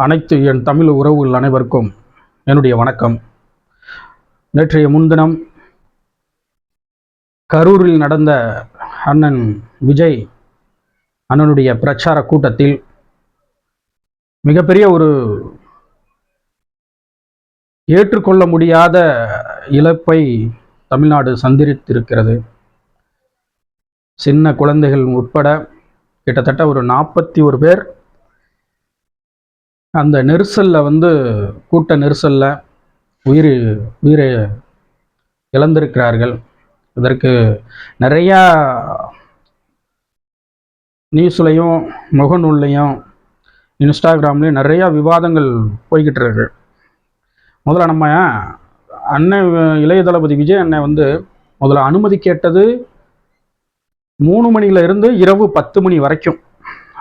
அனைத்து என் தமிழ் உறவுகள் அனைவருக்கும் என்னுடைய வணக்கம். நேற்றைய முன்தினம் கரூரில் நடந்த அண்ணன் விஜய் அண்ணனுடைய பிரச்சார கூட்டத்தில் மிகப்பெரிய ஒரு ஏற்றுக்கொள்ள முடியாத இழப்பை தமிழ்நாடு சந்தித்திருக்கிறது. சின்ன குழந்தைகள் உட்பட கிட்டத்தட்ட ஒரு 41 பேர் அந்த நெரிசலில் கூட்ட நெரிசலில் உயிரை இழந்திருக்கிறார்கள். இதற்கு நிறையா நியூஸ்லையும் முகநூல்லையும் இன்ஸ்டாகிராம்லேயும் நிறையா விவாதங்கள் போய்கிட்டு இருக்கு. முதல்ல நம்ம அண்ணன் இளைய தளபதி விஜய் அண்ணன் முதல்ல அனுமதி கேட்டது 3 மணியில இருந்து இரவு 10 மணி வரைக்கும்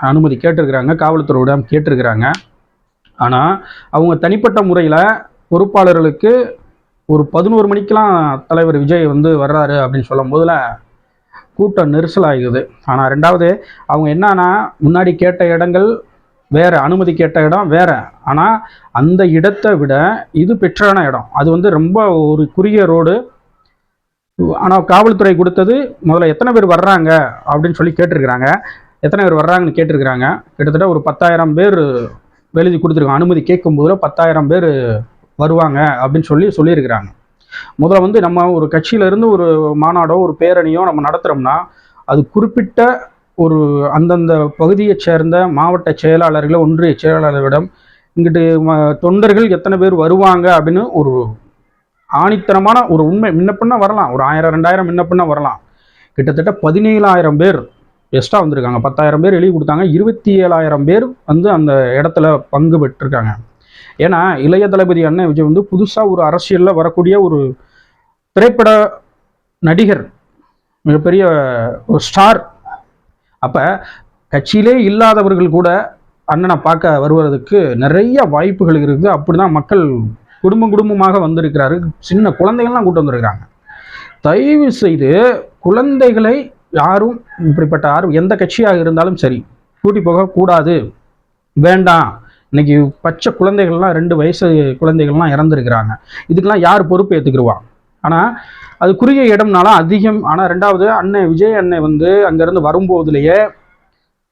அனுமதி கேட்டிருக்கிறாங்க, காவல்துறையிடம் கேட்டிருக்கிறாங்க. ஆனால் அவங்க தனிப்பட்ட முறையில் பொறுப்பாளர்களுக்கு ஒரு 11 மணிக்கெலாம் தலைவர் விஜய் வர்றாரு அப்படின்னு சொல்லும் போதில் கூட்டம் நெரிசல் ஆகுது. ஆனால் ரெண்டாவது அவங்க என்னன்னா, முன்னாடி கேட்ட இடங்கள் வேறு, அனுமதி கேட்ட இடம் வேறு. ஆனால் அந்த இடத்தை விட இது பெற்றான இடம். அது ரொம்ப ஒரு குறுகிய ரோடு. ஆனால் காவல்துறை கொடுத்தது முதல்ல எத்தனை பேர் வர்றாங்க அப்படின்னு சொல்லி கேட்டிருக்கிறாங்க. எத்தனை பேர் வர்றாங்கன்னு கேட்டிருக்கிறாங்க. கிட்டத்தட்ட ஒரு 10,000 பேர் எழுதி கொடுத்துருக்காங்க. அனுமதி கேட்கும்போது 10,000 பேர் வருவாங்க அப்படின்னு சொல்லியிருக்கிறாங்க. முதல்ல நம்ம ஒரு கட்சியிலேருந்து ஒரு மாநாடோ ஒரு பேரணியோ நம்ம நடத்துகிறோம்னா அது குறிப்பிட்ட ஒரு அந்தந்த பகுதியை சேர்ந்த மாவட்ட செயலாளர்களை, ஒன்றிய செயலாளர்களிடம் இங்கிட்டு தொண்டர்கள் எத்தனை பேர் வருவாங்க அப்படின்னு ஒரு ஆணித்தனமான ஒரு உண்மை முன்னப்பின்னா வரலாம். ஒரு 1000-2000 முன்னப்பின்னா வரலாம். கிட்டத்தட்ட 17,000 பேர் எக்ஸ்ட்ரா வந்திருக்காங்க. 10,000 பேர் எழுதி கொடுத்தாங்க. 27,000 பேர் அந்த இடத்துல பங்கு பெற்றிருக்காங்க. ஏன்னா இளைய தளபதி அண்ணன் விஜய் புதுசாக ஒரு அரசியலில் வரக்கூடிய ஒரு திரைப்பட நடிகர், மிகப்பெரிய ஒரு ஸ்டார். அப்போ கட்சியிலே இல்லாதவர்கள் கூட அண்ணனை பார்க்க வருவதற்கு நிறைய வாய்ப்புகள் இருக்குது. அப்படி தான் மக்கள் குடும்பமாக வந்திருக்கிறாரு. சின்ன குழந்தைகள்லாம் கூட்டு வந்திருக்கிறாங்க. தயவு செய்து குழந்தைகளை யாரும், இப்படிப்பட்ட யாரும் எந்த கட்சியாக இருந்தாலும் சரி, கூட்டி போகக்கூடாது, வேண்டாம். இன்னைக்கு பச்சை குழந்தைகள்லாம் 2 வயசு குழந்தைகள்லாம் இறந்துருக்கிறாங்க. இதுக்கெல்லாம் யார் பொறுப்பு ஏற்றுக்குருவா? ஆனால் அது குறுகிய இடம்னால அதிகம். ஆனால் ரெண்டாவது அண்ணன் விஜய் அண்ணன் அங்கேருந்து வரும்போதுலேயே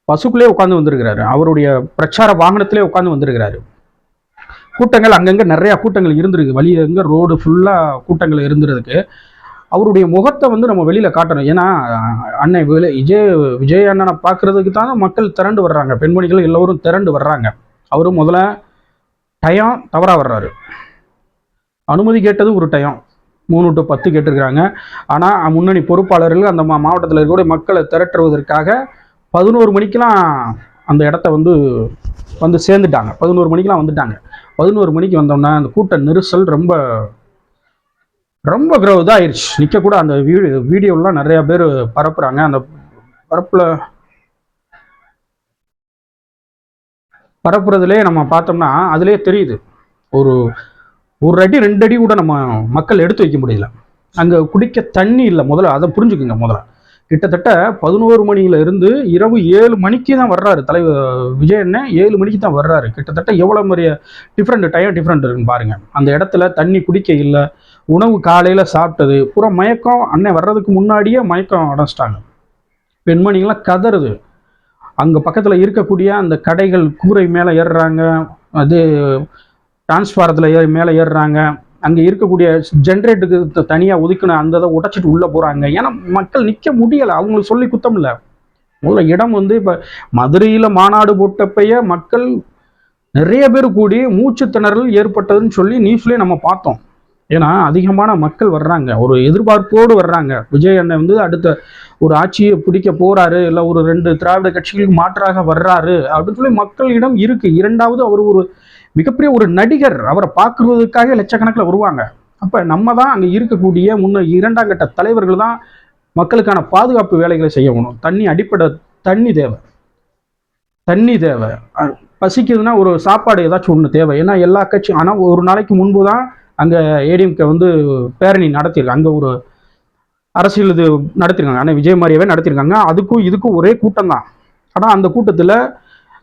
பஸ்ஸுக்குள்ளே உட்காந்து வந்திருக்கிறாரு. அவருடைய பிரச்சார வாகனத்திலே உட்காந்து வந்திருக்கிறாரு. கூட்டங்கள் அங்கங்கே நிறையா கூட்டங்கள் இருந்திருக்கு. வழி எங்கே ரோடு ஃபுல்லாக கூட்டங்கள் இருந்துறதுக்கு அவருடைய முகத்தை நம்ம வெளியில் காட்டணும். ஏன்னா அண்ணன் விஜய் அண்ணனை பார்க்குறதுக்கு தான் மக்கள் திரண்டு வர்றாங்க. பெண்மணிகள் எல்லோரும் திரண்டு வர்றாங்க. அவரும் முதல்ல டயம் தவறாக வர்றாரு. அனுமதி கேட்டது ஒரு டயம் 3 to 10 கேட்டிருக்கிறாங்க. ஆனால் முன்னணி பொறுப்பாளர்கள் அந்த மாவட்டத்தில் இருக்கக்கூடிய மக்களை திரட்டுவதற்காக 11 மணிக்கெலாம் அந்த இடத்த சேர்ந்துட்டாங்க. 11 மணிக்கெலாம் வந்துட்டாங்க. 11 மணிக்கு வந்தோம்னா அந்த கூட்ட நெரிசல் ரொம்ப இதாகிடுச்சு. நிற்கக்கூட அந்த வீடியோலாம் நிறையா பேர் பரப்புகிறாங்க. அந்த பரப்புறதுலே நம்ம பார்த்தோம்னா அதிலே தெரியுது. ஒரு அடி 2 அடி கூட நம்ம மக்கள் எடுத்து வைக்க முடியல. அங்கே குடிக்க தண்ணி இல்லை. முதல்ல அதை புரிஞ்சுக்குங்க. முதல்ல கிட்டத்தட்ட 11 மணியில இருந்து இரவு 7 மணிக்கு தான் வர்றாரு தலைவர் விஜய் அண்ணன். 7 மணிக்கு தான் வர்றாரு. கிட்டத்தட்ட எவ்வளோ பெரிய டயம் டிஃப்ரெண்ட் இருக்குன்னு பாருங்க. அந்த இடத்துல தண்ணி குடிக்க இல்லை. உணவு காலையில் சாப்பிட்டது பூரா மயக்கம். அண்ணன் வர்றதுக்கு முன்னாடியே மயக்கம் அடைச்சிட்டாங்க. பெண்மணிகள்லாம் கதறுது. அங்கே பக்கத்தில் இருக்கக்கூடிய அந்த கடைகள் கூரை மேலே ஏறுறாங்க. அது டிரான்ஸ்பாரத்தில் மேலே ஏறுறாங்க. அங்கே இருக்கக்கூடிய ஜென்ரேட்டுக்கு தனியாக ஒதுக்கின அந்த இதை உடைச்சிட்டு உள்ளே போகிறாங்க. ஏன்னா மக்கள் நிற்க முடியலை. அவங்களுக்கு சொல்லி குத்தம் இல்லை. முதல்ல இடம் இப்போ மதுரையில் மாநாடு போட்டப்பைய மக்கள் நிறைய பேர் கூடி மூச்சு திணறல் ஏற்பட்டதுன்னு சொல்லி நியூஸ்லேயே நம்ம பார்த்தோம். ஏன்னா அதிகமான மக்கள் வர்றாங்க, ஒரு எதிர்பார்ப்போடு வர்றாங்க. விஜய் அண்ணன் அடுத்த ஒரு ஆட்சியை பிடிக்க போறாரு, இல்லை ஒரு 2 திராவிட கட்சிகளுக்கு மாற்றாக வர்றாரு அப்படின்னு சொல்லி மக்களிடம் இருக்கு. இரண்டாவது அவர் ஒரு மிகப்பெரிய ஒரு நடிகர். அவரை பார்க்கறதுக்காக லட்சக்கணக்கில் வருவாங்க. அப்போ நம்ம தான் அங்கே இருக்கக்கூடிய 2ஆம் கட்ட தலைவர்கள் தான் மக்களுக்கான பாதுகாப்பு வேலைகளை செய்யணும். அடிப்படை தண்ணி தேவை. பசிக்குதுன்னா ஒரு சாப்பாடு ஏதாச்சும் ஒன்று தேவை. ஏன்னா எல்லா கட்சியும், ஆனால் ஒரு நாளைக்கு முன்பு தான் அங்கே ஏடிஎம்கே பேரணி நடத்தியிருக்காங்க. அங்கே ஒரு அரசியல் இது நடத்திருக்காங்க. ஆனால் விஜய் மாதிரியாவே நடத்திருக்காங்க. அதுக்கும் இதுக்கும் ஒரே கூட்டம் தான். ஆனால் அந்த கூட்டத்தில்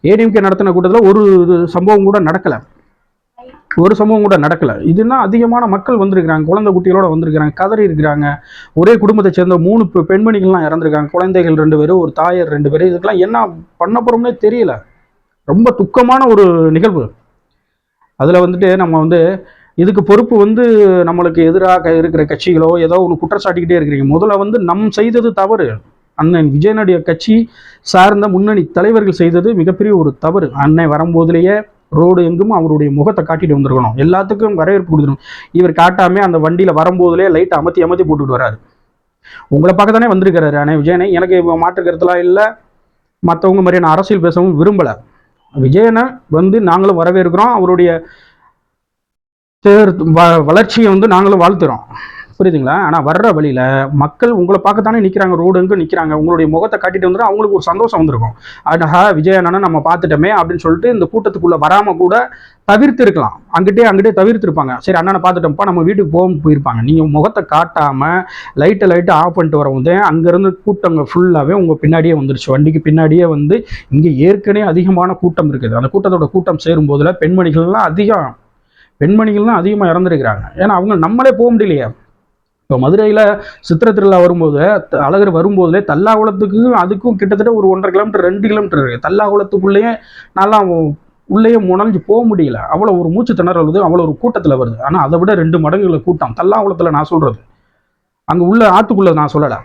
ஏடிஎம்கே நடத்தின கூட்டத்தில் சம்பவம் கூட நடக்கலை ஒரு சம்பவம் கூட நடக்கலை. இதுனா அதிகமான மக்கள் வந்திருக்கிறாங்க, குழந்தை குட்டிகளோட வந்திருக்கிறாங்க, கதறி இருக்கிறாங்க. ஒரே குடும்பத்தை சேர்ந்த 3 பெண்மணிகள்லாம் இறந்துருக்காங்க, குழந்தைகள் 2 பேர், ஒரு தாயர் 2 பேர். இதுக்கெல்லாம் என்ன பண்ண போகிறோம்னே தெரியல. ரொம்ப துக்கமான ஒரு நிகழ்வு. அதில் வந்துட்டு நம்ம இதுக்கு பொறுப்பு நம்மளுக்கு எதிராக இருக்கிற கட்சிகளோ ஏதோ ஒன்று குற்றச்சாட்டிக்கிட்டே இருக்கிறீங்க. முதல்ல நம் செய்தது தவறு. அண்ணன் விஜயனுடைய கட்சி சார்ந்த முன்னணி தலைவர்கள் செய்தது மிகப்பெரிய ஒரு தவறு. அண்ணன் வரும்போதுலேயே ரோடு எங்கும் அவருடைய முகத்தை காட்டிட்டு வந்திருக்கணும், எல்லாத்துக்கும் வரவேற்பு கொடுத்துருக்கணும். இவர் காட்டாமல் அந்த வண்டியில் வரும்போதுலேயே லைட்டை அமர்த்தி போட்டுட்டு வராரு. உங்களை பார்க்க தானே வந்திருக்கிறாரு அண்ணன் விஜயனை. எனக்கு மாற்றுக்கிறதுலாம் இல்லை, மற்றவங்க மாதிரி நான் அரசியல் பேசவும் விரும்பலை. விஜயனை நாங்களும் வரவேற்கிறோம், அவருடைய வளர்ச்சியை நாங்களும் வாழ்த்துறோம், புரியுதுங்களா? ஆனால் வர்ற வழியில் மக்கள் உங்களை பார்க்கத்தானே நிற்கிறாங்க, ரோடு எங்கே நிற்கிறாங்க. உங்களுடைய முகத்தை காட்டிட்டு வந்துடும், அவங்களுக்கு ஒரு சந்தோஷம் வந்திருக்கும். ஆஹா விஜயண்ணனை நம்ம பார்த்துட்டோமே அப்படின்னு சொல்லிட்டு இந்த கூட்டத்துக்குள்ளே வராமல் கூட தவிர்த்து இருக்கலாம். அங்கிட்டே தவிர்த்துருப்பாங்க. சரி அண்ணனை பார்த்துட்டோம்ப்பா நம்ம வீட்டுக்கு போயிருப்பாங்க. நீங்கள் முகத்தை காட்டாமல் லைட்டை ஆஃப் பண்ணிட்டு வரவும் அங்கேருந்து கூட்டங்க ஃபுல்லாகவே உங்கள் பின்னாடியே வந்துருச்சு. வண்டிக்கு பின்னாடியே இங்கே ஏற்கனவே அதிகமான கூட்டம் இருக்குது. அந்த கூட்டம் சேரும் போதில் பெண்மணிகள்லாம் அதிகமாக இறந்துருக்கிறாங்க. ஏன்னா அவங்க நம்மளே போக முடியலையே. இப்போ மதுரையில் சித்திரை திருவிழா வரும்போது அழகர் வரும்போதுலே தல்லாகுளத்துக்கு அதுக்கும் கிட்டத்தட்ட ஒரு 1.5 கிலோமீட்டர் 2 கிலோமீட்டர் இருக்குது. தல்லாகுளத்துக்குள்ளேயே நல்லா உள்ளேயே முனைஞ்சு போக முடியல, அவ்வளோ ஒரு மூச்சு திணறல் வருது, அவ்வளோ ஒரு கூட்டத்தில் வருது. ஆனால் அதை விட 2 மடங்குல கூட்டம் தல்லாகுளத்தில். நான் சொல்கிறது அங்கே உள்ள ஆற்றுக்குள்ளே நான் சொல்லலை.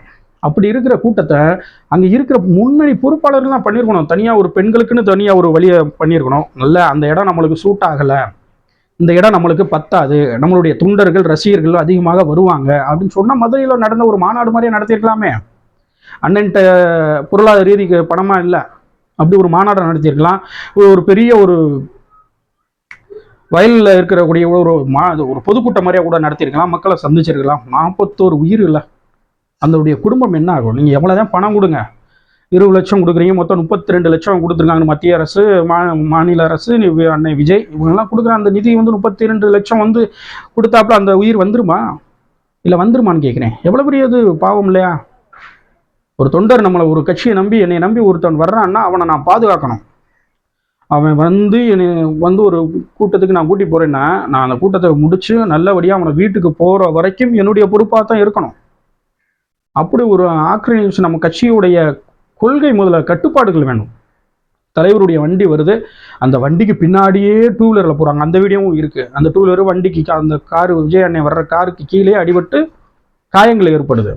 அப்படி இருக்கிற கூட்டத்தை அங்கே இருக்கிற முன்னணி பொறுப்பாளர்கள்லாம் பண்ணியிருக்கணும். தனியாக ஒரு பெண்களுக்குன்னு தனியாக ஒரு வழியை பண்ணியிருக்கணும். நல்ல அந்த இடம் நம்மளுக்கு சூட் ஆகலை, இந்த இடம் நம்மளுக்கு பத்தாது, நம்மளுடைய தொண்டர்கள் ரசிகர்கள் அதிகமாக வருவாங்க அப்படின்னு சொன்னால் மதுரையில் நடந்த ஒரு மாநாடு மாதிரியே நடத்தியிருக்கலாமே. அண்ணன்ட்ட பொருளாதார ரீதிக்கு பணமாக இல்லை, அப்படி ஒரு மாநாடு நடத்தியிருக்கலாம். ஒரு பெரிய ஒரு வயலில் இருக்கக்கூடிய ஒரு பொதுக்கூட்டம் மாதிரியாக கூட நடத்தியிருக்கலாம், மக்களை சந்திச்சிருக்கலாம். 41 உயிர் இல்லை, அதனுடைய குடும்பம் என்ன ஆகும்? நீங்கள் எவ்வளோதான் பணம் கொடுங்க, 20 லட்சம் கொடுக்குறீங்க, மொத்தம் 32 லட்சம் கொடுத்துருக்காங்க மத்திய அரசு, மாநில அரசு, அண்ணன் விஜய் இவங்கெல்லாம் கொடுக்குற அந்த நிதி 32 லட்சம் கொடுத்தாப்புல அந்த உயிர் வந்துருமா? இல்லை வந்துருமான்னு கேட்குறேன். எவ்வளோ பெரிய இது பாவம் இல்லையா? ஒரு தொண்டர் நம்மளை ஒரு கட்சியை நம்பி என்னை நம்பி ஒருத்தன் வர்றான்னா அவனை நான் பாதுகாக்கணும். அவன் என்னை ஒரு கூட்டத்துக்கு நான் கூட்டி போகிறேன்னா நான் அந்த கூட்டத்தை முடித்து நல்லபடியாக அவனை வீட்டுக்கு போகிற வரைக்கும் என்னுடைய பொறுப்பாக தான் இருக்கணும். அப்படி ஒரு ஆக்கிரமிப்பு நம்ம கட்சியுடைய கொள்கை. முதல்ல கட்டுப்பாடுகள் வேணும். தலைவருடைய வண்டி வருது, அந்த வண்டிக்கு பின்னாடியே 2 வீலரில் போகிறாங்க, அந்த வீடியோவும் இருக்குது. அந்த 2 வீலர் வண்டிக்கு அந்த காரு விஜய் அண்ணன் வர்ற காருக்கு கீழே அடிபட்டு காயங்கள் ஏற்படுது.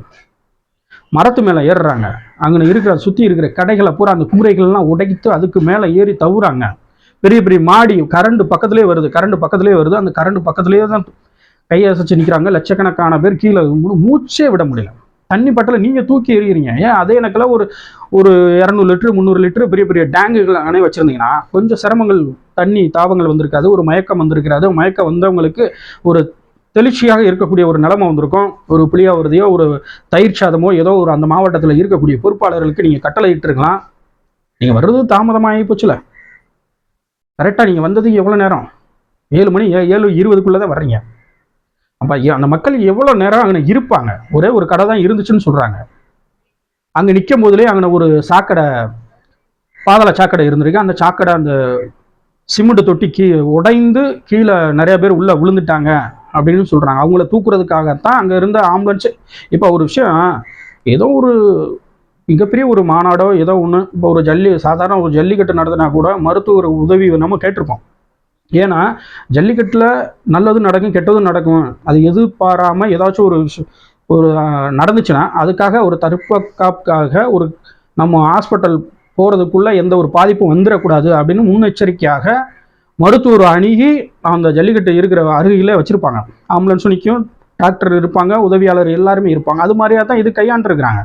மரத்து மேலே ஏறுறாங்க, அங்கே சுற்றி இருக்கிற கடைகளை பூரா அந்த கூரைகள்லாம் உடைத்து அதுக்கு மேலே ஏறி தவுறாங்க. பெரிய பெரிய மாடி கரண்ட் பக்கத்துலேயே வருது, அந்த கரண்ட் பக்கத்துலேயே தான் கையை அசைச்சு நிற்கிறாங்க. லட்சக்கணக்கான பேர் கீழே மூச்சே விட முடியல. தண்ணி பட்டலை நீங்கள் தூக்கி எறிகிறீங்க. ஏன் அதே எனக்குல ஒரு 200 லிட்டரு 300 லிட்டரு பெரிய பெரிய டேங்குகள் அணை வச்சுருந்தீங்கன்னா கொஞ்சம் சிரமங்கள், தண்ணி தாவங்கள் வந்திருக்காது, ஒரு மயக்கம் வந்திருக்கிறாது. மயக்கம் வந்தவங்களுக்கு ஒரு தெளிச்சியாக இருக்கக்கூடிய ஒரு நிலைமை வந்திருக்கும். ஒரு புளியாவரதியோ ஒரு தயிர் சாதமோ ஏதோ ஒரு அந்த மாவட்டத்தில் இருக்கக்கூடிய பொறுப்பாளர்களுக்கு நீங்கள் கட்டளை இட்டுருக்கலாம். நீங்கள் வர்றது தாமதமாகி போச்சுல. கரெக்டாக நீங்கள் வந்தது எவ்வளோ நேரம்? 7 மணி 7:20 தான் வர்றீங்க. அப்போ அந்த மக்கள் எவ்வளோ நேரம் அங்கே இருப்பாங்க? ஒரே ஒரு கடை தான் இருந்துச்சுன்னு சொல்கிறாங்க. அங்கே நிற்கும் போதுலேயே அங்கே ஒரு சாக்கடை, பாதாள சாக்கடை இருந்திருக்கு. அந்த சாக்கடை அந்த சிமெண்ட் தொட்டி உடைந்து கீழே நிறைய பேர் உள்ளே விழுந்துட்டாங்க அப்படின்னு சொல்கிறாங்க. அவங்கள தூக்குறதுக்காகத்தான் அங்கே இருந்த ஆம்புலன்ஸு. இப்போ ஒரு விஷயம், ஏதோ ஒரு மிகப்பெரிய ஒரு மாநாடோ ஏதோ ஒன்று, இப்போ ஒரு சாதாரண ஒரு ஜல்லிக்கட்டு நடத்தினா கூட மருத்துவ உதவி நம்ம கேட்டிருப்போம். ஏன்னா ஜல்லிக்கட்டில் நல்லதும் நடக்கும் கெட்டதும் நடக்கும். அது எதிர்பாராமல் ஏதாச்சும் ஒரு நடந்துச்சுன்னா அதுக்காக ஒரு தற்காப்புக்காக ஒரு நம்ம ஹாஸ்பிட்டல் போகிறதுக்குள்ளே எந்த ஒரு பாதிப்பும் வந்துடக்கூடாது அப்படின்னு முன்னெச்சரிக்கையாக மருத்துவர் அணுகி அந்த ஜல்லிக்கட்டு இருக்கிற அருகிலே வச்சுருப்பாங்க. ஆம்புலன்ஸும் நிற்கும், டாக்டர் இருப்பாங்க, உதவியாளர் எல்லாருமே இருப்பாங்க. அது மாதிரியாக தான் இது கையாண்டுருக்கிறாங்க.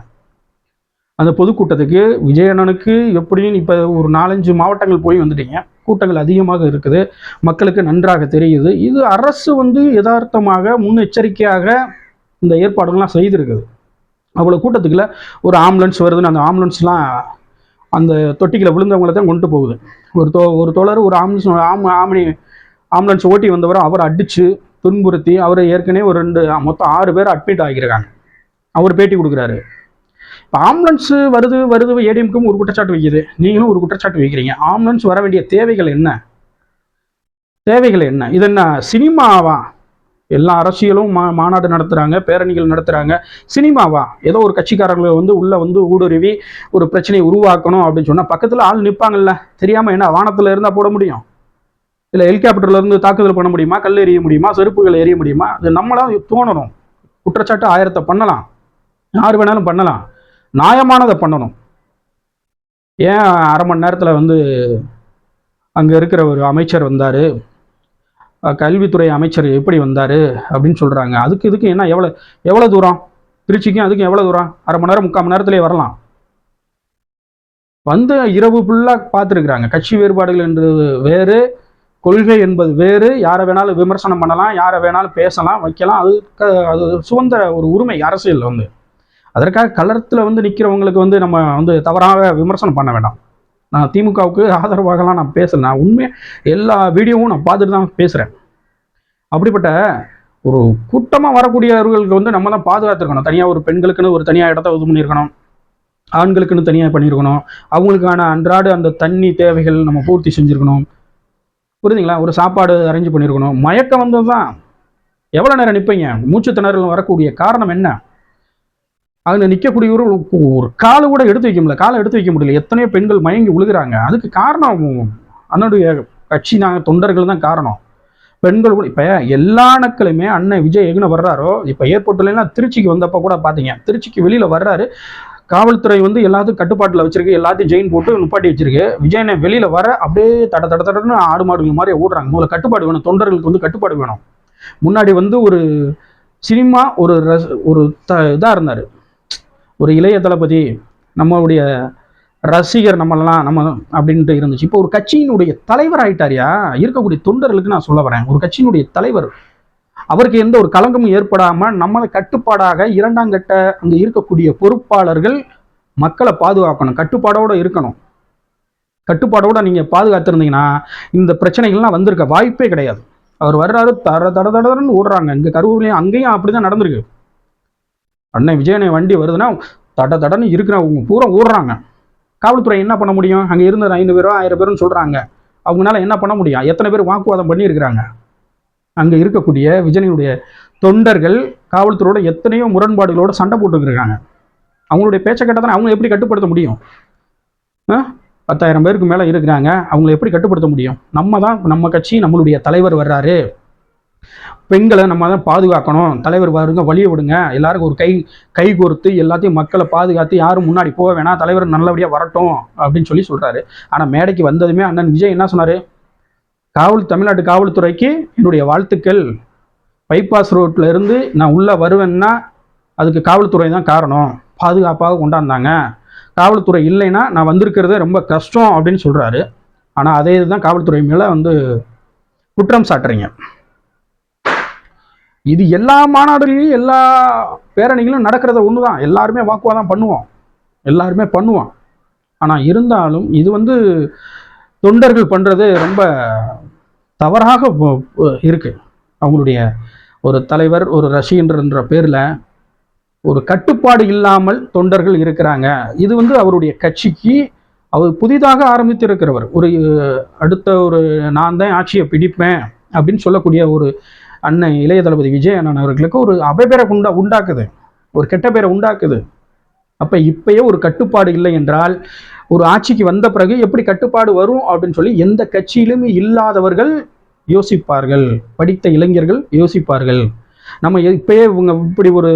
அந்த பொதுக்கூட்டத்துக்கு விஜயண்ணனுக்கு எப்படின்னு இப்போ ஒரு 4-5 மாவட்டங்கள் போய் வந்துட்டீங்க, கூட்டங்கள் அதிகமாக இருக்குது, மக்களுக்கு நன்றாக தெரியுது. இது அரசு யதார்த்தமாக முன்னெச்சரிக்கையாக இந்த ஏற்பாடுகள்லாம் செய்திருக்குது. அவ்வளோ கூட்டத்துக்குள்ள ஒரு ஆம்புலன்ஸ் வருதுன்னு அந்த ஆம்புலன்ஸ்லாம் அந்த தொட்டிகளை விழுந்தவங்கள தான் கொண்டு போகுது. ஒரு தோழர் ஒரு ஆம்புலன்ஸ் ஓட்டி வந்தவரை அவரை அடித்து துன்புறுத்தி அவரை ஏற்கனவே ஒரு மொத்தம் 6 பேர் அட்மிட் ஆகியிருக்காங்க. அவர் பேட்டி கொடுக்குறாரு. இப்போ ஆம்புலன்ஸ் வருது வருது, ஏடிஎம்க்கும் ஒரு குற்றச்சாட்டு வைக்குது, நீங்களும் ஒரு குற்றச்சாட்டு வைக்கிறீங்க. ஆம்புலன்ஸ் வர வேண்டிய தேவைகள் என்ன? தேவைகள் என்ன? இது என்ன சினிமாவா? எல்லா அரசியலும் மாநாடு நடத்துகிறாங்க, பேரணிகள் நடத்துகிறாங்க. சினிமாவா? ஏதோ ஒரு கட்சிக்காரர்களை வந்து உள்ளே வந்து ஊடுருவி ஒரு பிரச்சனையை உருவாக்கணும் அப்படின்னு சொன்னால் பக்கத்தில் ஆள் நிற்பாங்கல்ல, தெரியாமல் என்ன வானத்தில் இருந்தால் போட முடியும்? இல்லை ஹெலிகாப்டர்லேருந்து தாக்குதல் பண்ண முடியுமா? கல் எறிய முடியுமா? செருப்புகள் எறிய முடியுமா? அது நம்மளாம் தோணணும். குற்றச்சாட்டு 1000 பண்ணலாம், யார் வேணாலும் பண்ணலாம், நியாயமானதை பண்ணணும். ஏன் அரை மணி நேரத்தில் வந்து அங்கே இருக்கிற ஒரு அமைச்சர் வந்தார், கல்வித்துறை அமைச்சர் எப்படி வந்தார் அப்படின்னு சொல்கிறாங்க. அதுக்கு இதுக்கு என்ன எவ்வளோ தூரம்? திருச்சிக்கும் அதுக்கும் எவ்வளோ தூரம்? அரை மணி நேரம் 3/4 மணி நேரத்திலே வரலாம். வந்து இரவு ஃபுல்லாக பார்த்துருக்குறாங்க. கட்சி வேறுபாடுகள் என்று வேறு, கொள்கை என்பது வேறு. யாரை வேணாலும் விமர்சனம் பண்ணலாம், யாரை வேணாலும் பேசலாம், வைக்கலாம். அது சுதந்திர ஒரு உரிமை அரசியல் வந்து. அதற்காக களத்தில் வந்து நிற்கிறவங்களுக்கு வந்து நம்ம வந்து தவறாக விமர்சனம் பண்ண வேண்டாம். நான் திமுகவுக்கு ஆதரவாகலாம் நான் பேசலை. நான் உண்மையாக எல்லா வீடியோவும் நான் பார்த்துட்டு தான் பேசுகிறேன். அப்படிப்பட்ட ஒரு கூட்டமாக வரக்கூடியவர்களுக்கு வந்து நம்ம தான் பாதுகாத்துருக்கணும். தனியாக ஒரு பெண்களுக்குன்னு ஒரு தனியாக இடத்த இது பண்ணியிருக்கணும், ஆண்களுக்குன்னு தனியாக பண்ணியிருக்கணும். அவங்களுக்கான அன்றாட அந்த தண்ணி தேவைகள் நம்ம பூர்த்தி செஞ்சுருக்கணும். புரியுதுங்களா? ஒரு சாப்பாடு அரேஞ்ச் பண்ணியிருக்கணும். மயக்கம் வந்தது தான். எவ்வளோ நேரம் நிற்பீங்க? மூச்சு திணறல் வரக்கூடிய காரணம் என்ன? அதில் நிற்கக்கூடியவர் ஒரு காலை கூட எடுத்து வைக்க முடியல, காலை எடுத்து வைக்க முடியல. எத்தனையோ பெண்கள் மயங்கி விழுகிறாங்க. அதுக்கு காரணம் அண்ணனுடைய கட்சி தொண்டர்கள் தான் காரணம். பெண்கள் கூட இப்போ எல்லா நாட்களுமே அண்ணன் விஜய் எங்கன வர்றாரோ, இப்போ ஏர்போர்ட்லாம் திருச்சிக்கு வந்தப்போ கூட பார்த்தீங்க, திருச்சிக்கு வெளியில் வர்றாரு, காவல்துறை வந்து எல்லாத்தையும் கட்டுப்பாட்டில் வச்சிருக்கு, எல்லாத்தையும் ஜெயின் போட்டு நிப்பாட்டி வச்சிருக்கு. விஜயனை வெளியில் வர அப்படியே தடன்னு ஆடு மாடுகள் மாதிரி ஓடுறாங்க. முதல்ல கட்டுப்பாடு வேணும், தொண்டர்களுக்கு வந்து கட்டுப்பாடு வேணும். முன்னாடி வந்து ஒரு சினிமா ஒரு இதாக இருந்தார், ஒரு இளைய தளபதி, நம்மளுடைய ரசிகர், நம்மளெல்லாம் நம்ம அப்படின்ட்டு இருந்துச்சு. இப்போ ஒரு கட்சியினுடைய தலைவர் ஆகிட்டாரியா. இருக்கக்கூடிய தொண்டர்களுக்கு நான் சொல்ல வரேன், ஒரு கட்சியினுடைய தலைவர், அவருக்கு எந்த ஒரு களங்கமும் ஏற்படாமல் நம்மளை கட்டுப்பாடாக 2ஆம் கட்ட அங்கே இருக்கக்கூடிய பொறுப்பாளர்கள் மக்களை பாதுகாக்கணும், கட்டுப்பாடோடு இருக்கணும். கட்டுப்பாடோடு நீங்கள் பாதுகாத்துருந்தீங்கன்னா இந்த பிரச்சனைகள்லாம் வந்திருக்க வாய்ப்பே கிடையாது. அவர் வர்றாரு, தடன்னு ஓடுறாங்க. இங்கே கரூர்லேயும் அங்கேயும் அப்படி தான் நடந்திருக்கு. அண்ணன் விஜயனை வண்டி வருதுன்னா தடன்னு இருக்கிறவங்க பூரா ஓடுறாங்க. காவல்துறை என்ன பண்ண முடியும்? அங்கே இருந்த 500 பேரோ 1000 பேருன்னு சொல்கிறாங்க. அவங்களால என்ன பண்ண முடியும்? எத்தனை பேர் வாக்குவாதம் பண்ணியிருக்கிறாங்க? அங்கே இருக்கக்கூடிய விஜயனுடைய தொண்டர்கள் காவல்துறையோட எத்தனையோ முரண்பாடுகளோட சண்டை போட்டுருக்காங்க. அவங்களுடைய பேச்சை கேட்டால் அவங்க எப்படி கட்டுப்படுத்த முடியும்? 10,000 பேருக்கு மேலே இருக்கிறாங்க, அவங்களை எப்படி கட்டுப்படுத்த முடியும்? நம்ம கட்சி, நம்மளுடைய தலைவர் வர்றாரு, பெண்களை நம்ம தான் பாதுகாக்கணும், தலைவர் வருங்க, வழியை விடுங்க, எல்லாருக்கும் ஒரு கை கோர்த்து எல்லாத்தையும் மக்களை பாதுகாத்து யாரும் முன்னாடி போக வேணாம், தலைவர் நல்லபடியாக வரட்டும் அப்படின்னு சொல்கிறாரு. ஆனால் மேடைக்கு வந்ததுமே அண்ணன் விஜய் என்ன சொன்னார்? தமிழ்நாட்டு காவல்துறைக்கு என்னுடைய வாழ்த்துக்கள், பைபாஸ் ரோட்டில் இருந்து நான் உள்ளே வருவேன்னா அதுக்கு காவல்துறை தான் காரணம், பாதுகாப்பாக கொண்டாந்தாங்க, காவல்துறை இல்லைன்னா நான் வந்திருக்கிறதே ரொம்ப கஷ்டம் அப்படின்னு சொல்கிறாரு. ஆனால் அதே இதுதான் காவல்துறை மேலே வந்து குற்றம் சாட்டுறீங்க. இது எல்லா மாநாடுகளையும் எல்லா பேரணிகளும் நடக்கிறத ஒன்று தான். எல்லாருமே வாக்குவாதம் பண்ணுவோம். ஆனால் இருந்தாலும் இது வந்து தொண்டர்கள் பண்ணுறது ரொம்ப தவறாக இருக்குது. அவங்களுடைய ஒரு தலைவர், ஒரு ரசிகன்ற பேரில் ஒரு கட்டுப்பாடு இல்லாமல் தொண்டர்கள் இருக்கிறாங்க. இது வந்து அவருடைய கட்சிக்கு அவர் புதிதாக ஆரம்பித்திருக்கிறவர், ஒரு அடுத்த ஒரு நான் தான் ஆட்சியை பிடிப்பேன் அப்படின்னு சொல்லக்கூடிய ஒரு அண்ணன் இளைய தளபதி விஜய் அண்ணன் அவர்களுக்கு ஒரு அபபேரை உண்டாக்குது, ஒரு கெட்ட பேரை உண்டாக்குது. அப்போ இப்பயே ஒரு கட்டுப்பாடு இல்லை என்றால் ஒரு ஆட்சிக்கு வந்த பிறகு எப்படி கட்டுப்பாடு வரும் அப்படின்னு சொல்லி எந்த கட்சியிலுமே இல்லாதவர்கள் யோசிப்பார்கள், படித்த இளைஞர்கள் யோசிப்பார்கள். நம்ம இப்பயே இவங்க இப்படி ஒரு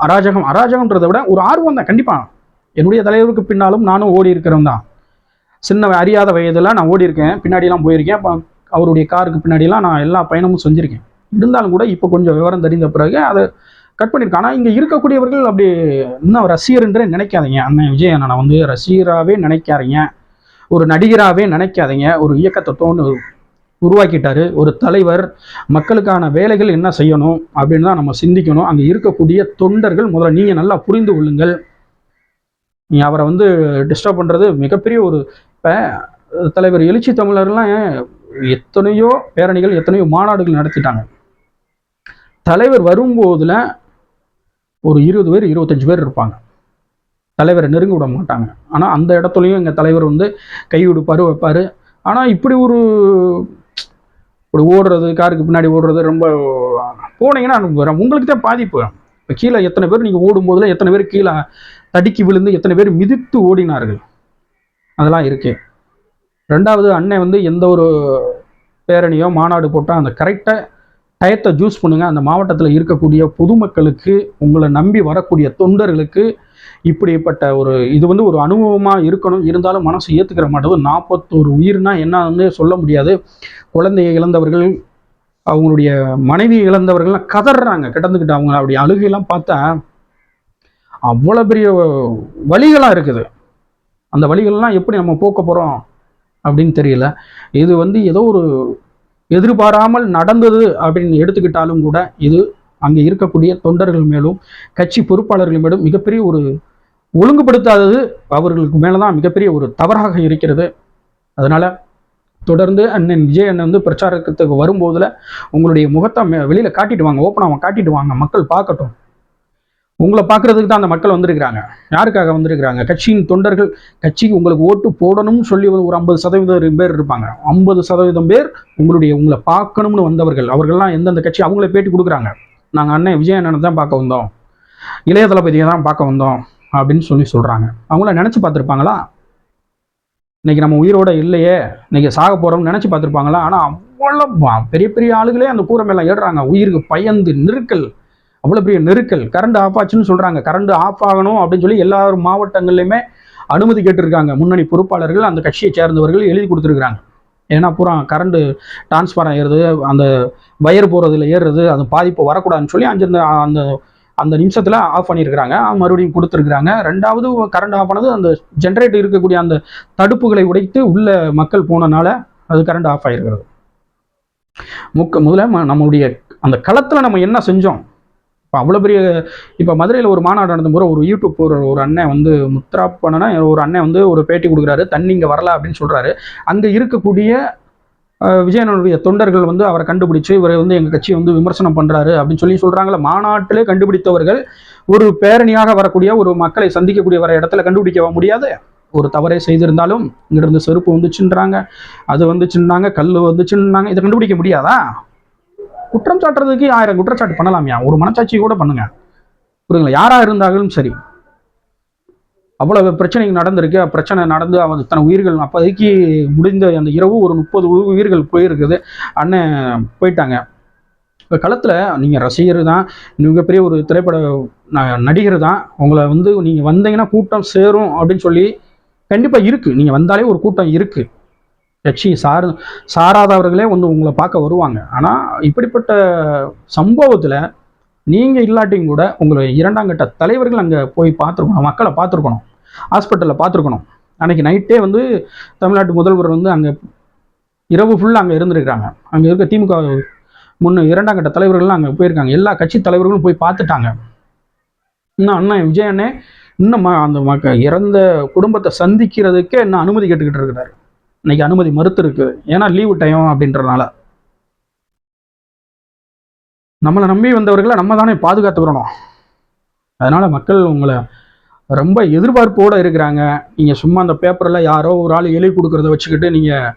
அராஜகம்ன்றதை விட ஒரு ஆர்வம் தான். கண்டிப்பாக என்னுடைய தலைவருக்கு பின்னாலும் நானும் ஓடி இருக்கிறவன் தான். சின்ன அறியாத வயதில் நான் ஓடி இருக்கேன், பின்னாடிலாம் போயிருக்கேன். அவருடைய காருக்கு பின்னாடிலாம் நான் எல்லா பயணமும் செஞ்சுருக்கேன். இருந்தாலும் கூட இப்போ கொஞ்சம் விவரம் தெரிந்த பிறகு அதை கட் பண்ணியிருக்கேன். ஆனால் இங்கே இருக்கக்கூடியவர்கள் அப்படி இன்னும் ரசிகர்ன்றே நினைக்காதீங்க. அண்ணன் விஜய் அண்ணனை வந்து ரசிகராகவே நினைக்காதீங்க, ஒரு நடிகராகவே நினைக்காதீங்க. ஒரு இயக்கத்தை உருவாக்கிட்டாரு ஒரு தலைவர். மக்களுக்கான வேலைகள் என்ன செய்யணும் அப்படின்னு தான் நம்ம சிந்திக்கணும். அங்கே இருக்கக்கூடிய தொண்டர்கள் முதல்ல நீங்கள் நல்லா புரிந்து கொள்ளுங்கள். நீங்கள் அவரை வந்து டிஸ்டர்ப் பண்ணுறது மிகப்பெரிய ஒரு இப்போ தலைவர் எழுச்சி தமிழர்லாம் எத்தனையோ பேரணிகள், எத்தனையோ மாநாடுகள் நடத்திட்டாங்க. தலைவர் வரும்போதில் ஒரு 20 பேர் 25 பேர் இருப்பாங்க. தலைவரை நெருங்க விட மாட்டாங்க. ஆனால் அந்த இடத்துலையும் எங்கள் தலைவர் வந்து கை விடுப்பார், வைப்பார். ஆனால் இப்படி இப்படி ஓடுறது, காருக்கு பின்னாடி ஓடுறது ரொம்ப போனீங்கன்னா உங்களுக்கு தான் பாதிப்பு. இப்போ கீழே எத்தனை பேர் நீங்கள் ஓடும்போதில் எத்தனை பேர் கீழே தடுக்கி விழுந்து எத்தனை பேர் மிதித்து ஓடினார்கள், அதெல்லாம் இருக்கு. ரெண்டாவது, அண்ணன் வந்து எந்த ஒரு பேரணியோ மாநாடு போட்டால் அந்த கரெக்டாக டயத்தை ஜூஸ் பண்ணுங்கள். அந்த மாவட்டத்தில் இருக்கக்கூடிய பொதுமக்களுக்கு, உங்களை நம்பி வரக்கூடிய தொண்டர்களுக்கு இப்படிப்பட்ட இது வந்து ஒரு அனுபவமாக இருக்கணும். இருந்தாலும் மனசு ஏற்றுக்கிற மாட்டேது. 41 உயிர்னா என்னன்னு சொல்ல முடியாது. குழந்தையை இழந்தவர்கள், அவங்களுடைய மனைவி இழந்தவர்கள்லாம் கதறாங்க கிடந்துக்கிட்டு. அவங்க அப்படி அழுகையெல்லாம் பார்த்தா அவ்வளோ பெரிய வழிகளாக இருக்குது. அந்த வழிகள்லாம் எப்படி நம்ம போக்க போகிறோம் அப்படின்னு தெரியல. இது வந்து ஏதோ ஒரு எதிர்பாராமல் நடந்தது அப்படின்னு எடுத்துக்கிட்டாலும் கூட இது அங்கே இருக்கக்கூடிய தொண்டர்கள் மேலும் கட்சி பொறுப்பாளர்கள் மேலும் மிகப்பெரிய ஒரு ஒழுங்குபடுத்தாதது அவர்களுக்கு மேலே தான் மிகப்பெரிய ஒரு தவறாக இருக்கிறது. அதனால் தொடர்ந்து அண்ணன் விஜய் அண்ணன் வந்து பிரச்சாரத்துக்கு வரும்போதில் உங்களுடைய முகத்தை வெளியில் காட்டிட்டு வாங்க, ஓப்பனாக காட்டிட்டு வாங்க, மக்கள் பார்க்கட்டும். உங்களை பார்க்குறதுக்கு தான் அந்த மக்கள் வந்திருக்கிறாங்க. யாருக்காக வந்திருக்கிறாங்க? கட்சியின் தொண்டர்கள். கட்சிக்கு உங்களுக்கு ஓட்டு போடணும்னு சொல்லி ஒரு 50% பேர் இருப்பாங்க. 50% பேர் உங்களை பார்க்கணும்னு வந்தவர்கள். அவர்கள்லாம் எந்தெந்த கட்சி அவங்களே பேட்டி கொடுக்குறாங்க. நாங்கள் அண்ணன் விஜய் அண்ணனை தான் பார்க்க வந்தோம், இளைய தளபதியை தான் பார்க்க வந்தோம் அப்படின்னு சொல்கிறாங்க. அவங்கள நினச்சி பார்த்துருப்பாங்களா? இன்னைக்கு நம்ம உயிரோட இல்லையே, இன்னைக்கு சாக போகிறோம்னு நினச்சி பார்த்துருப்பாங்களா? ஆனால் அவ்வளோ பெரிய பெரிய ஆளுகளே அந்த கூரை மேலே ஏறுறாங்க. உயிருக்கு பயந்து, நெருக்கல், அவ்வளோ பெரிய நெருக்கல். கரண்ட் ஆஃப் ஆச்சுன்னு சொல்கிறாங்க. கரண்ட் ஆஃப் ஆகணும் அப்படின்னு சொல்லி எல்லா மாவட்டங்கள்லையுமே அனுமதி கேட்டிருக்காங்க. முன்னணி பொறுப்பாளர்கள், அந்த கட்சியை சேர்ந்தவர்கள் எழுதி கொடுத்துருக்குறாங்க. ஏன்னா பூரா கரண்ட் டிரான்ஸ்ஃபாரம் ஏறுது, அந்த வயர் போகிறதுல ஏறுறது, அது பாதிப்பு வரக்கூடாதுன்னு சொல்லி அந்த நிமிஷத்தில் ஆஃப் பண்ணியிருக்கிறாங்க. மறுபடியும் கொடுத்துருக்குறாங்க. ரெண்டாவது, கரண்ட் ஆஃப் ஆனது அந்த ஜென்ரேட்டர் இருக்கக்கூடிய அந்த தடுப்புகளை உடைத்து உள்ள மக்கள் போனனால அது கரண்ட் ஆஃப் ஆகிருக்கிறது. முதல்ல நம்மளுடைய அந்த களத்தில் நம்ம என்ன செஞ்சோம்? இப்போ அவ்வளோ பெரிய, இப்போ மதுரையில் ஒரு மாநாடு நடந்த போகிற ஒரு யூடியூப் ஒரு அண்ணன் வந்து முத்ராப்பனா ஒரு அண்ணன் வந்து ஒரு பேட்டி கொடுக்குறாரு. தண்ணி இங்கே வரல அப்படின்னு சொல்கிறாரு. அங்கே இருக்கக்கூடிய விஜயனுடைய தொண்டர்கள் வந்து அவரை கண்டுபிடிச்சு இவரை வந்து எங்கள் கட்சியை வந்து விமர்சனம் பண்ணுறாரு அப்படின்னு சொல்கிறாங்களே. மாநாட்டிலே கண்டுபிடித்தவர்கள் ஒரு பேரணியாக வரக்கூடிய ஒரு மக்களை சந்திக்கக்கூடிய வர இடத்துல கண்டுபிடிக்க முடியாது. ஒரு தவறை செய்திருந்தாலும் இங்கிருந்து செருப்பு வந்துச்சுன்றாங்க, அது வந்துச்சுன்னாங்க, கல் வந்துச்சுன்னாங்க, இதை கண்டுபிடிக்க முடியாதா? குற்றம் சாட்டுறதுக்கு 1000 குற்றச்சாட்டு பண்ணலாமியா? ஒரு மனச்சாட்சி கூட பண்ணுங்க, புரியுங்களா? யாரா இருந்தாலும் சரி. அவ்வளவு பிரச்சனை நடந்திருக்கு. பிரச்சனை நடந்து அவன் இத்தனை உயிர்கள், அப்போதைக்கு முடிந்த அந்த இரவு ஒரு 30 உயிர்கள் போயிருக்குது. அண்ணன் போயிட்டாங்க. இப்போ களத்தில் நீங்கள் ரசிகர் தான், மிகப்பெரிய ஒரு திரைப்பட நடிகர் தான். உங்களை வந்து நீங்கள் வந்தீங்கன்னா கூட்டம் சேரும் அப்படின்னு சொல்லி கண்டிப்பாக இருக்குது. நீங்கள் வந்தாலே ஒரு கூட்டம் இருக்குது. கட்சி சாராதவர்களே வந்து உங்களை பார்க்க வருவாங்க. ஆனால் இப்படிப்பட்ட சம்பவத்தில் நீங்கள் இல்லாட்டியும் கூட உங்களை 2ஆம் கட்ட தலைவர்கள் அங்கே போய் பார்த்துருக்கணும், மக்களை பார்த்துருக்கணும், ஹாஸ்பிட்டலில் பார்த்துருக்கணும். அன்றைக்கி நைட்டே வந்து தமிழ்நாட்டு முதல்வர் வந்து அங்கே இரவு ஃபுல்லாக அங்கே இருந்துருக்கிறாங்க. அங்கே இருக்க திமுக 2ஆம் கட்ட தலைவர்கள்லாம் அங்கே போயிருக்காங்க. எல்லா கட்சி தலைவர்களும் போய் பார்த்துட்டாங்க. இன்னும் அண்ணன் விஜய் அண்ணே இன்னும் அந்த இறந்த குடும்பத்தை சந்திக்கிறதுக்கே இன்னும் அனுமதி கேட்டுக்கிட்டு இருக்கிறாரு. இன்னைக்கு அனுமதி மறுத்து இருக்கு. ஏன்னா லீவு டைம் அப்படின்றனால. நம்மளை நம்பி வந்தவர்களை நம்ம தானே பாதுகாத்துக்கிறணும். அதனால மக்கள் உங்களை ரொம்ப எதிர்பார்ப்போடு இருக்கிறாங்க. நீங்கள் சும்மா அந்த பேப்பரில் யாரோ ஒரு ஆள் எழுதி கொடுக்குறத வச்சுக்கிட்டு நீங்கள்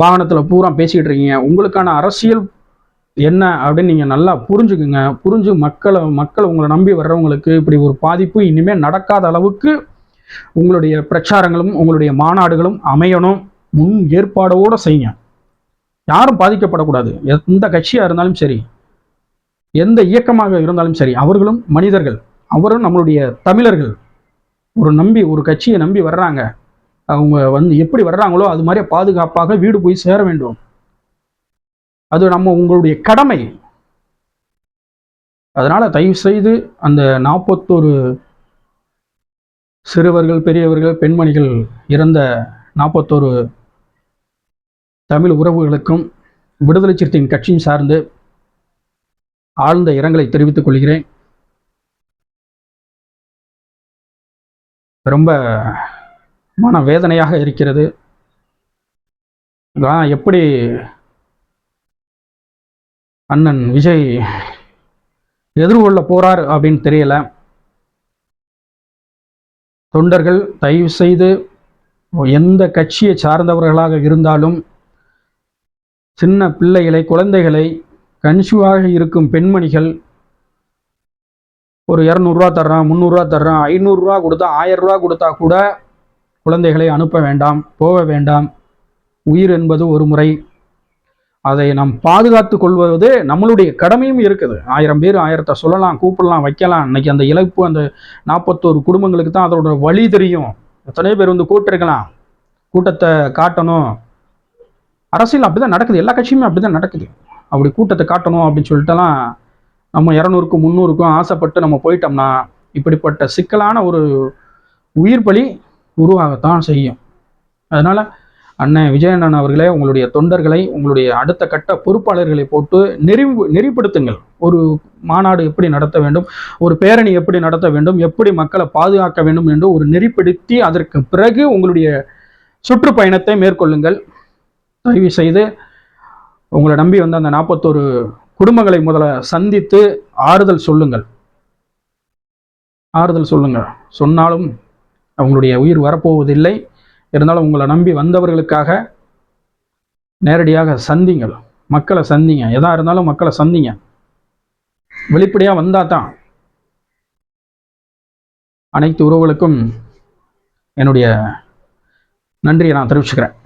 வாகனத்தில் பூரா பேசிக்கிட்டு இருக்கீங்க. உங்களுக்கான அரசியல் என்ன அப்படின்னு நீங்கள் நல்லா புரிஞ்சுக்குங்க. புரிஞ்சு மக்கள் உங்களை நம்பி வர்றவங்களுக்கு இப்படி ஒரு பாதிப்பு இனிமேல் நடக்காத அளவுக்கு உங்களுடைய பிரச்சாரங்களும் உங்களுடைய மாநாடுகளும் அமையணும். முன் ஏற்பாடோடு செய்யுங்க. யாரும் பாதிக்கப்படக்கூடாது. எந்த கட்சியாக இருந்தாலும் சரி, எந்த இயக்கமாக இருந்தாலும் சரி, அவர்களும் மனிதர்கள், அவரும் நம்மளுடைய தமிழர்கள். ஒரு கட்சியை நம்பி வர்றாங்க. அவங்க வந்து எப்படி வர்றாங்களோ அது மாதிரியே பாதுகாப்பாக வீடு போய் சேர வேண்டும். அது உங்களுடைய கடமை. அதனால தயவு செய்து அந்த 41 சிறுவர்கள், பெரியவர்கள், பெண்மணிகள் இறந்த 41 தமிழ் உறவுகளுக்கும் விடுதலை சிறுத்தையின் கட்சியும் சார்ந்து ஆழ்ந்த இரங்கலை தெரிவித்துக் கொள்கிறேன். ரொம்ப மன வேதனையாக இருக்கிறது. எப்படி அண்ணன் விஜய் எதிர்கொள்ள போறார் அப்படின்னு தெரியல. தொண்டர்கள் தயவு செய்து எந்த கட்சியை சார்ந்தவர்களாக இருந்தாலும் சின்ன பிள்ளைகளை, குழந்தைகளை, கன்சியூவாக இருக்கும் பெண்மணிகள் ஒரு 200 தர்றான், 300 தர்றான், 500 கொடுத்தா, 1000 கொடுத்தா கூட குழந்தைகளை அனுப்ப வேண்டாம், போக வேண்டாம். உயிர் என்பது ஒரு முறை. அதை நாம் பாதுகாத்து கொள்வது நம்மளுடைய கடமையும் இருக்குது. 1000 பேர் 1000 சொல்லலாம், கூப்பிடலாம், வைக்கலாம். இன்னைக்கு அந்த இழப்பு அந்த 41 குடும்பங்களுக்கு தான் அதோட வழி தெரியும். எத்தனையோ பேர் வந்து கூட்டிருக்கலாம், கூட்டத்தை காட்டணும். அரசியல் அப்படிதான் நடக்குது, எல்லா கட்சியுமே அப்படிதான் நடக்குது. அப்படி கூட்டத்தை காட்டணும் அப்படின்னு சொல்லிட்டுலாம் நம்ம 200க்கும் 300க்கும் ஆசைப்பட்டு நம்ம போயிட்டோம்னா இப்படிப்பட்ட சிக்கலான ஒரு உயிர் பலி உருவாகத்தான் செய்யும். அதனால அண்ணன் விஜயண்ணன் அவர்களே, உங்களுடைய தொண்டர்களை, உங்களுடைய அடுத்த கட்ட பொறுப்பாளர்களை போட்டு நெறிப்படுத்துங்கள். ஒரு மாநாடு எப்படி நடத்த வேண்டும், ஒரு பேரணி எப்படி நடத்த வேண்டும், எப்படி மக்களை பாதுகாக்க வேண்டும் என்று ஒரு நெறிப்படுத்தி அதற்கு பிறகு உங்களுடைய சுற்றுப்பயணத்தை மேற்கொள்ளுங்கள். தயவு செய்து உங்களை நம்பி வந்த அந்த 41 குடும்பங்களை முதல்ல சந்தித்து ஆறுதல் சொல்லுங்கள். ஆறுதல் சொல்லுங்கள். சொன்னாலும் அவங்களுடைய உயிர் வரப்போவதில்லை. இருந்தாலும் உங்களை நம்பி வந்தவர்களுக்காக நேரடியாக சந்திங்கள், மக்களை சந்திங்க. எதா இருந்தாலும் மக்களை சந்திங்க. வெளிப்படையாக வந்தால் தான். அனைத்து உறவுகளுக்கும் என்னுடைய நன்றியை நான் தெரிவிச்சுக்கிறேன்.